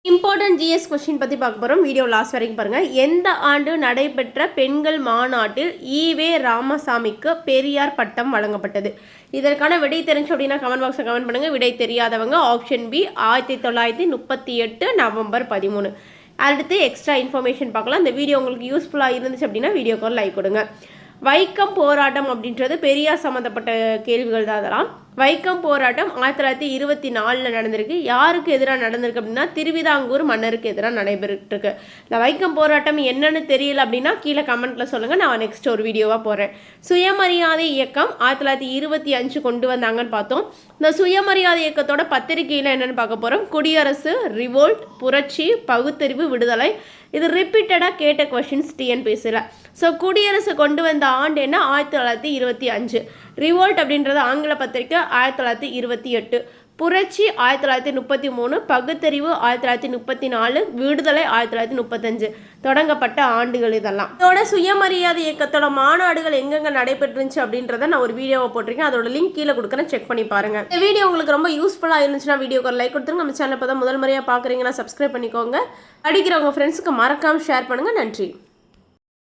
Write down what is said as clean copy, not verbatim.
Important GS question பற்றி பார்க்க போகிறோம். வீடியோ லாஸ்ட் வரைக்கும் பாருங்கள். எந்த ஆண்டு நடைபெற்ற பெண்கள் மாநாட்டில் ஈவே ராமசாமிக்கு பெரியார் பட்டம் வழங்கப்பட்டது? இதற்கான விடை தெரிஞ்சு அப்படின்னா கமெண்ட் பாக்ஸில் கமெண்ட் பண்ணுங்கள். விடை தெரியாதவங்க ஆப்ஷன் பி 1938 நவம்பர் 13. அடுத்து எக்ஸ்ட்ரா இன்ஃபர்மேஷன் பார்க்கலாம். இந்த வீடியோ உங்களுக்கு யூஸ்ஃபுல்லாக இருந்துச்சு அப்படின்னா வீடியோக்கு லைக் கொடுங்க. வைக்கம் போராட்டம் அப்படின்றது பெரியார் சம்மந்தப்பட்ட கேள்விகள் தான். அதெல்லாம் வைக்கம் போராட்டம் 1924 நடந்திருக்கு. யாருக்கு எதிராக நடந்திருக்கு அப்படின்னா திருவிதாங்கூர் மன்னருக்கு எதிராக நடைபெற்றுருக்கு. இந்த வைக்கம் போராட்டம் என்னன்னு தெரியல அப்படின்னா கீழே கமெண்ட்டில் சொல்லுங்கள். நான் நெக்ஸ்ட் ஒரு வீடியோவாக போகிறேன். சுயமரியாதை இயக்கம் 1925 கொண்டு வந்தாங்கன்னு பார்த்தோம். இந்த சுயமரியாதை இயக்கத்தோட பத்திரிகையில் என்னென்னு பார்க்க போகிறோம். குடியரசு, ரிவோல்ட், புரட்சி, பகுத்தறிவு, விடுதலை. இது ரிப்பீட்டடாக கேட்ட கொஷின்ஸ் டிஎன்பிஎஸ்சியில். ஸோ குடியரசு கொண்டு வந்த ஆண்டு என்ன? 1925. ரிவோல்ட் அப்படின்றது ஆங்கில பத்திரிக்கை 1928. புரட்சி 1933. பகுத்தறிவு 1934. விடுதலை 1935. தொடங்கப்பட்ட ஆண்டுகள் இதெல்லாம். இதோட சுயமரியாதை இயக்கத்தோட மாநாடுகள் எங்கெங்க நடைபெற்றுச்சு அப்படின்றத நான் ஒரு வீடியோவை போட்டிருக்கேன். அதோட லிங்க் கீழே கொடுக்குறேன், செக் பண்ணி பாருங்க. இந்த வீடியோ உங்களுக்கு ரொம்ப யூஸ்ஃபுல்லாக இருந்துச்சுன்னா வீடியோக்கு ஒரு லைக் கொடுத்துருங்க. நம்ம சேனல் இப்போ தான் முதல் முறையாக பார்க்குறீங்கன்னா சப்ஸ்கிரைப் பண்ணிக்கோங்க. அடிக்கிறவங்க ஃப்ரெண்ட்ஸுக்கு மறக்காமல் ஷேர் பண்ணுங்கள். நன்றி.